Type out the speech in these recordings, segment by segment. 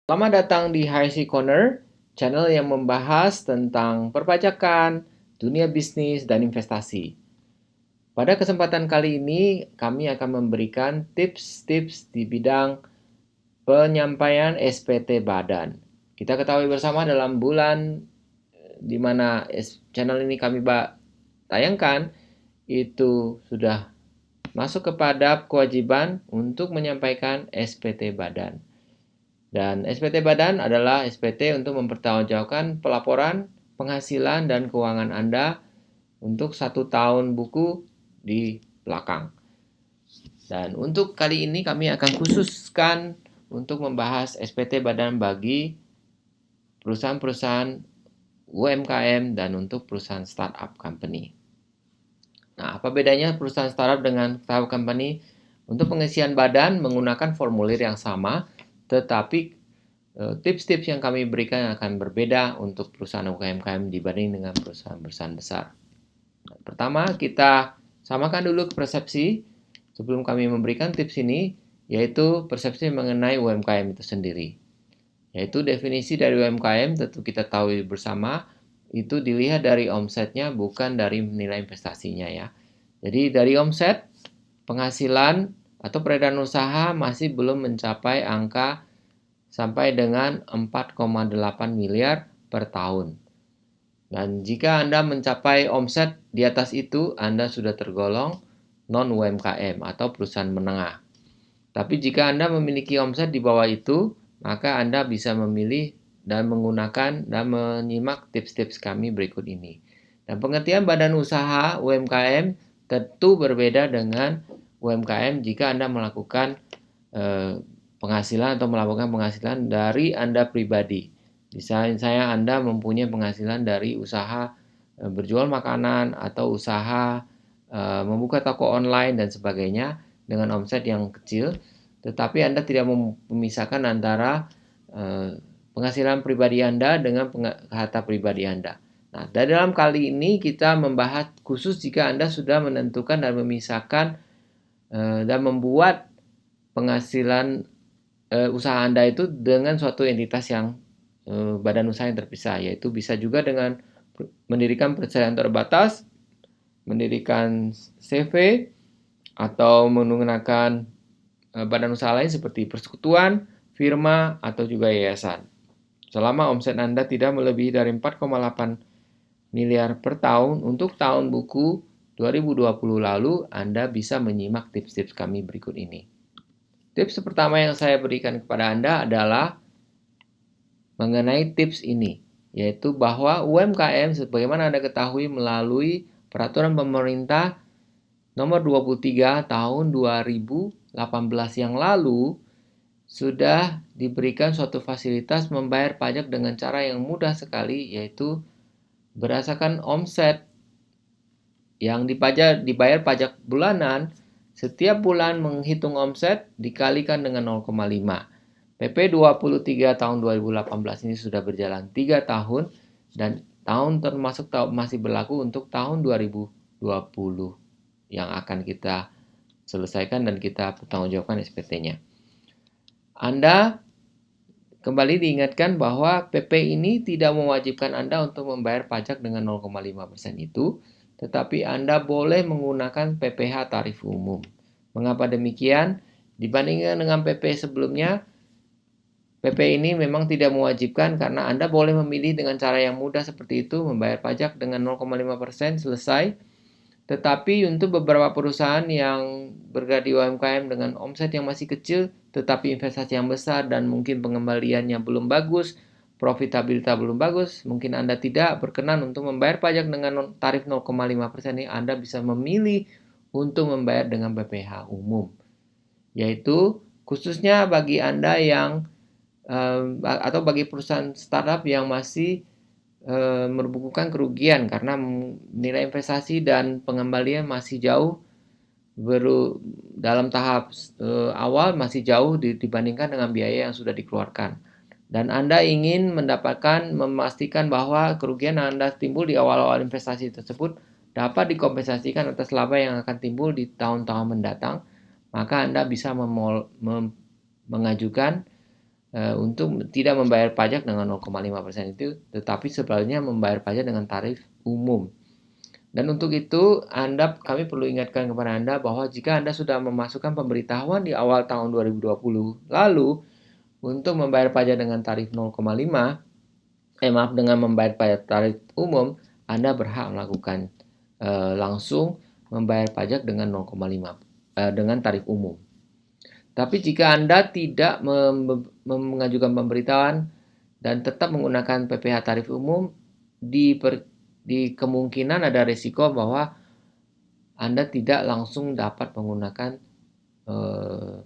Selamat datang di HSC Corner, channel yang membahas tentang perpajakan, dunia bisnis, dan investasi. Pada kesempatan kali ini, kami akan memberikan tips-tips di bidang penyampaian SPT Badan. Kita ketahui bersama dalam bulan di mana channel ini kami tayangkan, itu sudah masuk kepada kewajiban untuk menyampaikan SPT Badan. Dan SPT Badan adalah SPT untuk mempertanggungjawabkan pelaporan, penghasilan, dan keuangan Anda untuk 1 tahun buku di belakang. Dan untuk kali ini kami akan khususkan untuk membahas SPT Badan bagi perusahaan-perusahaan UMKM dan untuk perusahaan startup company. Nah, apa bedanya perusahaan startup dengan startup company? Untuk pengisian badan menggunakan formulir yang sama, tetapi tips-tips yang kami berikan akan berbeda untuk perusahaan UMKM dibanding dengan perusahaan-perusahaan besar. Pertama, kita samakan dulu persepsi sebelum kami memberikan tips ini, yaitu persepsi mengenai UMKM itu sendiri. Yaitu definisi dari UMKM tentu kita tahu bersama, itu dilihat dari omsetnya bukan dari nilai investasinya ya. Jadi dari omset, penghasilan atau peredaran usaha masih belum mencapai angka sampai dengan 4,8 miliar per tahun. Dan jika Anda mencapai omset di atas itu, Anda sudah tergolong non-UMKM atau perusahaan menengah. Tapi jika Anda memiliki omset di bawah itu, maka Anda bisa memilih dan menggunakan dan menyimak tips-tips kami berikut ini. Dan pengertian badan usaha UMKM tentu berbeda dengan UMKM jika Anda melakukan penghasilan atau melakukan penghasilan dari Anda pribadi. Misalnya Anda mempunyai penghasilan dari usaha berjual makanan atau usaha membuka toko online dan sebagainya dengan omset yang kecil, tetapi Anda tidak memisahkan antara penghasilan pribadi Anda dengan harta pribadi Anda. Nah, dalam kali ini kita membahas khusus jika Anda sudah menentukan dan memisahkan dan membuat penghasilan usaha Anda itu dengan suatu entitas yang badan usaha yang terpisah, yaitu bisa juga dengan mendirikan perusahaan terbatas, mendirikan CV, atau menggunakan badan usaha lain seperti persekutuan, firma, atau juga yayasan. Selama omset Anda tidak melebihi dari 4,8 miliar per tahun untuk tahun buku 2020 lalu, Anda bisa menyimak tips-tips kami berikut ini. Tips pertama yang saya berikan kepada Anda adalah mengenai tips ini, yaitu bahwa UMKM sebagaimana Anda ketahui melalui peraturan pemerintah nomor 23 tahun 2018 yang lalu sudah diberikan suatu fasilitas membayar pajak dengan cara yang mudah sekali, yaitu berdasarkan omset yang dibayar pajak bulanan. Setiap bulan menghitung omset dikalikan dengan 0,5. PP 23 tahun 2018 ini sudah berjalan 3 tahun dan tahun termasuk masih berlaku untuk tahun 2020 yang akan kita selesaikan dan kita pertanggungjawabkan SPT-nya. Anda kembali diingatkan bahwa PP ini tidak mewajibkan Anda untuk membayar pajak dengan 0,5% itu, tetapi Anda boleh menggunakan PPh tarif umum. Mengapa demikian? Dibandingkan dengan PP sebelumnya, PP ini memang tidak mewajibkan karena Anda boleh memilih dengan cara yang mudah seperti itu, membayar pajak dengan 0,5% selesai. Tetapi untuk beberapa perusahaan yang bergerak di UMKM dengan omset yang masih kecil, tetapi investasi yang besar dan mungkin pengembaliannya belum bagus, profitabilitas belum bagus, mungkin Anda tidak berkenan untuk membayar pajak dengan tarif 0,5% ini, Anda bisa memilih untuk membayar dengan PPh umum. Yaitu khususnya bagi Anda yang atau bagi perusahaan startup yang masih membukukan kerugian karena nilai investasi dan pengembalian masih jauh dalam tahap awal masih jauh dibandingkan dengan biaya yang sudah dikeluarkan. Dan Anda ingin memastikan bahwa kerugian yang Anda timbul di awal-awal investasi tersebut dapat dikompensasikan atas laba yang akan timbul di tahun-tahun mendatang, maka Anda bisa mengajukan untuk tidak membayar pajak dengan 0,5% itu, tetapi sebaliknya membayar pajak dengan tarif umum. Dan untuk itu, kami perlu ingatkan kepada Anda bahwa jika Anda sudah memasukkan pemberitahuan di awal tahun 2020, lalu untuk membayar pajak dengan tarif 0,5, dengan membayar pajak tarif umum, Anda berhak melakukan langsung membayar pajak dengan 0,5 dengan tarif umum. Tapi jika Anda tidak mengajukan pemberitahuan dan tetap menggunakan PPh tarif umum, di kemungkinan ada risiko bahwa Anda tidak langsung dapat menggunakan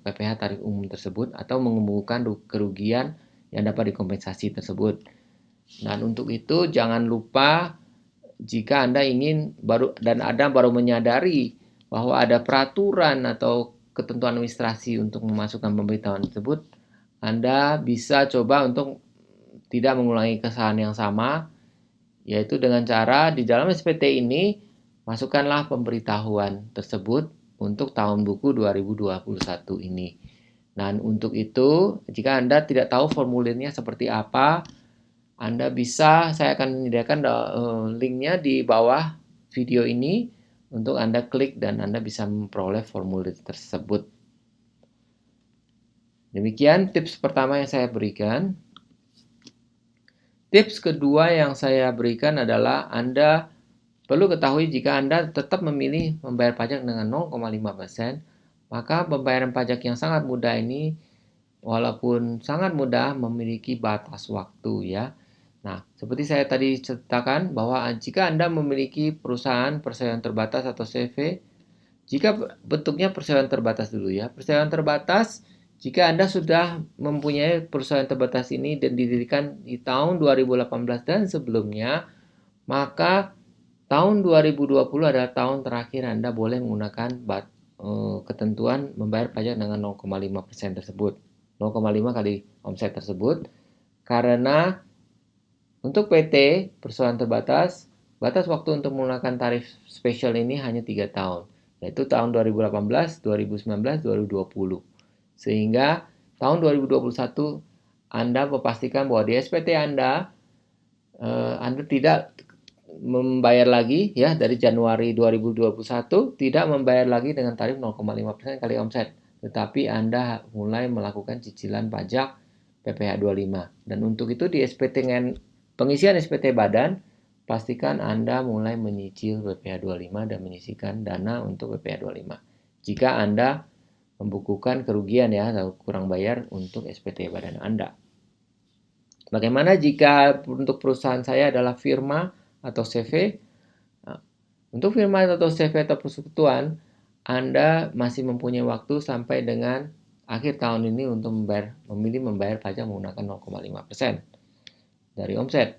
PPh tarif umum tersebut atau mengemukakan kerugian yang dapat dikompensasi tersebut. Dan untuk itu jangan lupa jika Anda baru menyadari bahwa ada peraturan atau ketentuan administrasi untuk memasukkan pemberitahuan tersebut, Anda bisa coba untuk tidak mengulangi kesalahan yang sama, yaitu dengan cara di dalam SPT ini masukkanlah pemberitahuan tersebut untuk tahun buku 2021 ini. Dan untuk itu, jika Anda tidak tahu formulirnya seperti apa, saya akan menyediakan linknya di bawah video ini untuk Anda klik dan Anda bisa memperoleh formulir tersebut. Demikian tips pertama yang saya berikan. Tips kedua yang saya berikan adalah Anda perlu ketahui jika Anda tetap memilih membayar pajak dengan 0,5%, maka pembayaran pajak yang sangat mudah ini walaupun sangat mudah memiliki batas waktu ya. Nah, seperti saya tadi ceritakan bahwa jika Anda memiliki perusahaan perseroan terbatas atau CV, jika bentuknya perseroan terbatas dulu ya. Perseroan terbatas, jika Anda sudah mempunyai perusahaan terbatas ini dan didirikan di tahun 2018 dan sebelumnya, maka tahun 2020 adalah tahun terakhir Anda boleh menggunakan ketentuan membayar pajak dengan 0,5% tersebut. 0,5 kali omset tersebut. Karena untuk PT, perseroan terbatas, batas waktu untuk menggunakan tarif spesial ini hanya 3 tahun, yaitu tahun 2018, 2019, 2020. Sehingga tahun 2021 Anda memastikan bahwa di SPT Anda tidak membayar lagi ya dari Januari 2021 tidak membayar lagi dengan tarif 0,5% kali omset, tetapi Anda mulai melakukan cicilan pajak PPh 25. Dan untuk itu di SPT pengisian SPT Badan, pastikan Anda mulai menyicil PPh 25 dan menyisihkan dana untuk PPh 25. Jika Anda membukukan kerugian ya atau kurang bayar untuk SPT Badan Anda. Bagaimana jika untuk perusahaan saya adalah firma atau CV? Nah, untuk firma atau CV atau persekutuan, Anda masih mempunyai waktu sampai dengan akhir tahun ini untuk memilih membayar pajak menggunakan 0,5% dari omset.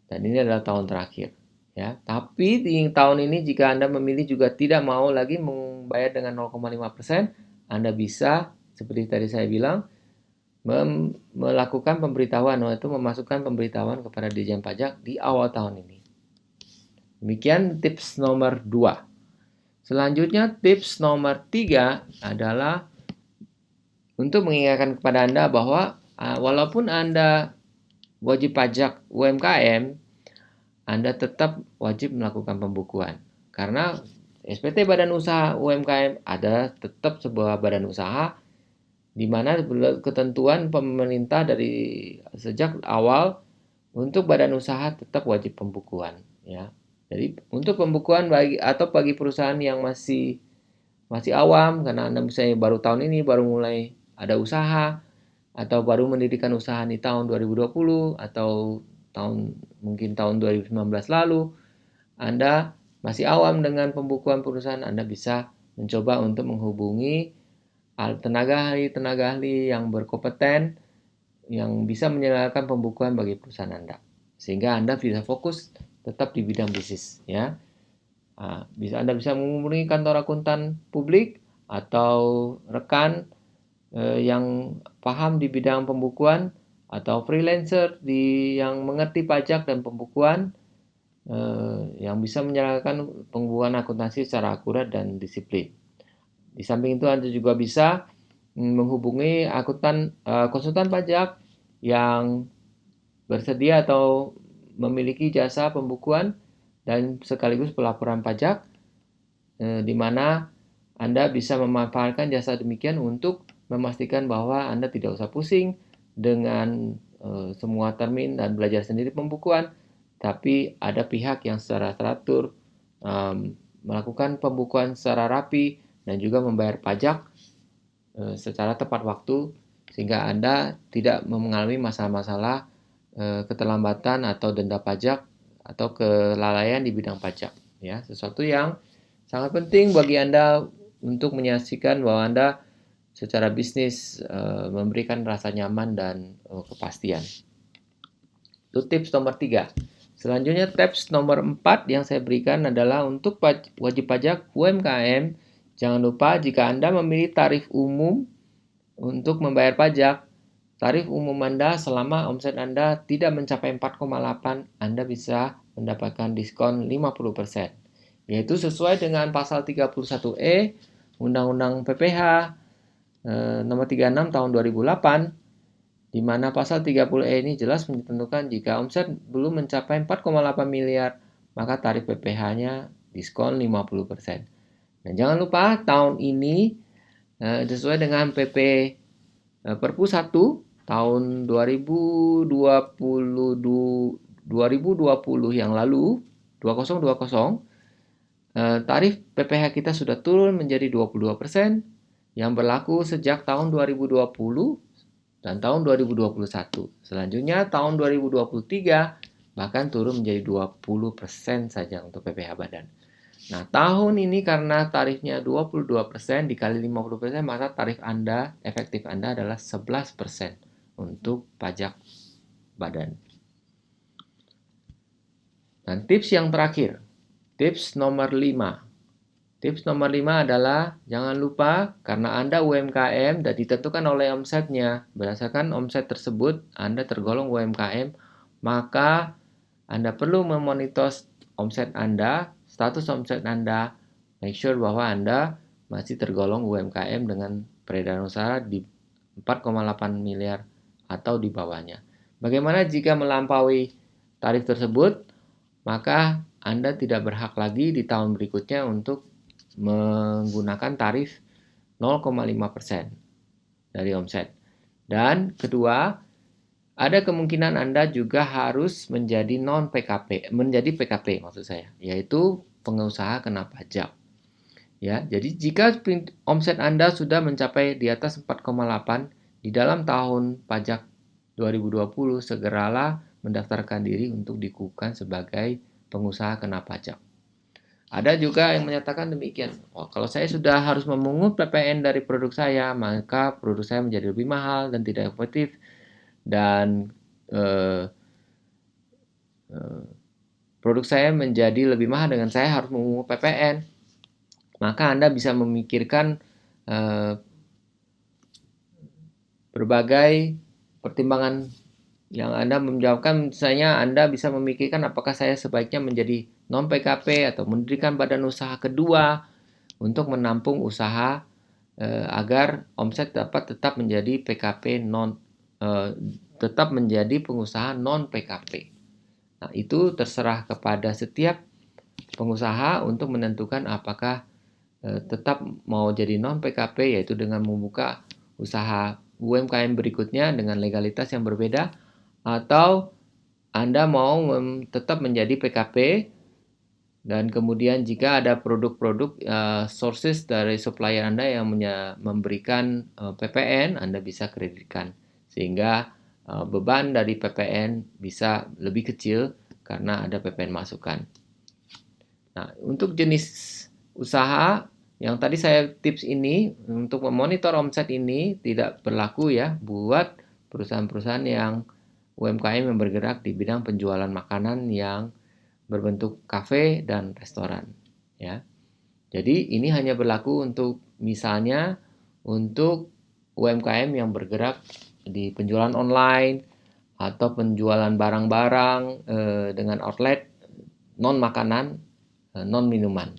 Dan ini adalah tahun terakhir. Ya, tapi di tahun ini jika Anda memilih juga tidak mau lagi membayar dengan 0,5%, Anda bisa seperti tadi saya bilang melakukan pemberitahuan atau memasukkan pemberitahuan kepada Ditjen Pajak di awal tahun ini. Demikian tips nomor 2. Selanjutnya tips nomor 3 adalah untuk mengingatkan kepada Anda bahwa walaupun Anda wajib pajak UMKM, Anda tetap wajib melakukan pembukuan. Karena SPT Badan Usaha UMKM adalah tetap sebuah badan usaha di mana ketentuan pemerintah dari sejak awal untuk badan usaha tetap wajib pembukuan ya. Jadi untuk pembukuan bagi perusahaan yang masih awam karena Anda misalnya baru tahun ini baru mulai ada usaha atau baru mendirikan usaha di tahun 2020 atau mungkin tahun 2019 lalu, Anda masih awam dengan pembukuan perusahaan, Anda bisa mencoba untuk menghubungi tenaga ahli yang berkompeten yang bisa menyelenggarakan pembukuan bagi perusahaan Anda. Sehingga Anda bisa fokus tetap di bidang bisnis ya. Anda bisa menghubungi kantor akuntan publik atau rekan yang paham di bidang pembukuan atau freelancer yang mengerti pajak dan pembukuan yang bisa menjalankan pembukuan akuntansi secara akurat dan disiplin. Di samping itu Anda juga bisa menghubungi konsultan pajak yang bersedia atau memiliki jasa pembukuan dan sekaligus pelaporan pajak, di mana Anda bisa memanfaatkan jasa demikian untuk memastikan bahwa Anda tidak usah pusing dengan semua termin dan belajar sendiri pembukuan, tapi ada pihak yang secara teratur melakukan pembukuan secara rapi dan juga membayar pajak secara tepat waktu, sehingga Anda tidak mengalami masalah-masalah keterlambatan atau denda pajak atau kelalaian di bidang pajak. Ya, sesuatu yang sangat penting bagi Anda untuk menyaksikan bahwa Anda secara bisnis memberikan rasa nyaman dan kepastian. Itu tips nomor 3. Selanjutnya tips nomor 4 yang saya berikan adalah untuk wajib pajak UMKM. Jangan lupa jika Anda memilih tarif umum untuk membayar pajak, tarif umum Anda selama omset Anda tidak mencapai 4,8, Anda bisa mendapatkan diskon 50%. Yaitu sesuai dengan pasal 31E Undang-Undang PPH nomor 36 tahun 2008, di mana pasal 30E ini jelas menentukan jika omset belum mencapai 4,8 miliar, maka tarif PPH-nya diskon 50%. Dan jangan lupa tahun ini sesuai dengan PP Perpu 1 tahun 2020 yang lalu, 2020, tarif PPH kita sudah turun menjadi 22% yang berlaku sejak tahun 2020 dan tahun 2021. Selanjutnya tahun 2023 bahkan turun menjadi 20% saja untuk PPH badan. Nah, tahun ini karena tarifnya 22% dikali 50%, maka tarif Anda, efektif Anda adalah 11% untuk pajak badan. Dan tips yang terakhir, tips nomor 5. Tips nomor 5 adalah jangan lupa karena Anda UMKM dan ditentukan oleh omsetnya. Berdasarkan omset tersebut, Anda tergolong UMKM, maka Anda perlu memonitor omset Anda, status omset Anda, make sure bahwa Anda masih tergolong UMKM dengan peredaran usaha di 4,8 miliar atau di bawahnya. Bagaimana jika melampaui tarif tersebut? Maka Anda tidak berhak lagi di tahun berikutnya untuk menggunakan tarif 0,5% dari omset. Dan kedua, ada kemungkinan Anda juga harus menjadi menjadi PKP maksud saya, yaitu pengusaha kena pajak. Ya, jadi jika omset Anda sudah mencapai di atas 4,8 di dalam tahun pajak 2020, segeralah mendaftarkan diri untuk dikukuhkan sebagai pengusaha kena pajak. Ada juga yang menyatakan demikian. Kalau saya sudah harus memungut PPN dari produk saya, maka produk saya menjadi lebih mahal dan tidak efektif. Dan produk saya menjadi lebih mahal dengan saya harus memungut PPN. Maka Anda bisa memikirkan berbagai pertimbangan yang Anda menjawabkan. Misalnya Anda bisa memikirkan apakah saya sebaiknya menjadi non-PKP atau mendirikan badan usaha kedua untuk menampung usaha agar omset dapat tetap menjadi tetap menjadi pengusaha non-PKP. Nah, itu terserah kepada setiap pengusaha untuk menentukan apakah tetap mau jadi non-PKP, yaitu dengan membuka usaha UMKM berikutnya dengan legalitas yang berbeda, atau Anda mau tetap menjadi PKP. Dan kemudian jika ada produk-produk sources dari supplier Anda yang memberikan PPN, Anda bisa kreditkan. Sehingga beban dari PPN bisa lebih kecil karena ada PPN masukan. Nah, untuk jenis usaha yang tadi saya tips ini, untuk memonitor omset ini tidak berlaku ya buat perusahaan-perusahaan yang UMKM yang bergerak di bidang penjualan makanan yang berbentuk kafe dan restoran, ya. Jadi ini hanya berlaku untuk misalnya untuk UMKM yang bergerak di penjualan online atau penjualan barang-barang dengan outlet non makanan, non minuman.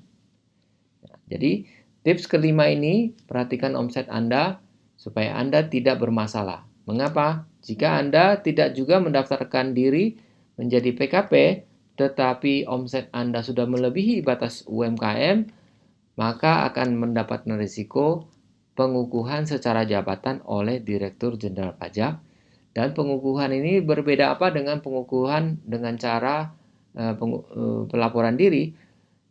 Jadi tips kelima ini, perhatikan omset Anda supaya Anda tidak bermasalah. Mengapa? Jika Anda tidak juga mendaftarkan diri menjadi PKP, tetapi omset Anda sudah melebihi batas UMKM, maka akan mendapatkan risiko pengukuhan secara jabatan oleh Direktur Jenderal Pajak. Dan pengukuhan ini berbeda apa dengan pengukuhan dengan cara pelaporan diri,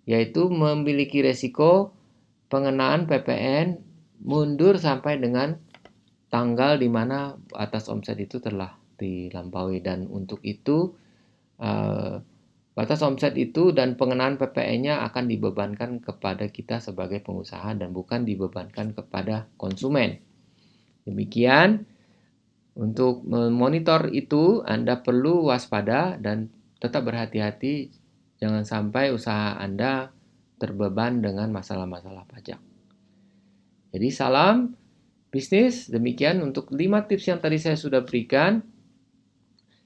yaitu memiliki risiko pengenaan PPN mundur sampai dengan tanggal di mana batas omset itu telah dilampaui, dan untuk itu batas omset itu dan pengenaan PPN-nya akan dibebankan kepada kita sebagai pengusaha dan bukan dibebankan kepada konsumen. Demikian, untuk memonitor itu Anda perlu waspada dan tetap berhati-hati, jangan sampai usaha Anda terbeban dengan masalah-masalah pajak. Jadi salam bisnis, demikian untuk 5 tips yang tadi saya sudah berikan.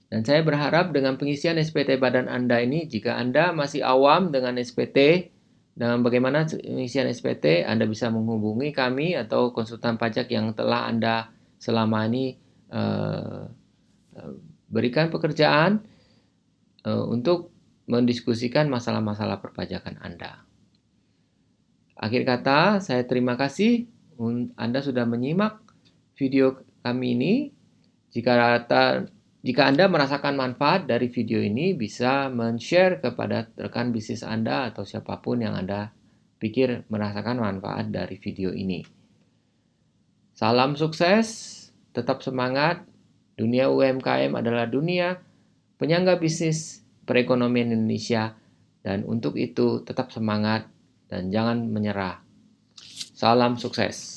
Dan saya berharap dengan pengisian SPT badan Anda ini, jika Anda masih awam dengan SPT, dengan bagaimana pengisian SPT, Anda bisa menghubungi kami atau konsultan pajak yang telah Anda selama ini berikan pekerjaan untuk mendiskusikan masalah-masalah perpajakan Anda. Akhir kata, saya terima kasih Anda sudah menyimak video kami ini. Jika Anda merasakan manfaat dari video ini, bisa men-share kepada rekan bisnis Anda atau siapapun yang Anda pikir merasakan manfaat dari video ini. Salam sukses, tetap semangat. Dunia UMKM adalah dunia penyangga bisnis perekonomian Indonesia, dan untuk itu tetap semangat dan jangan menyerah. Salam sukses.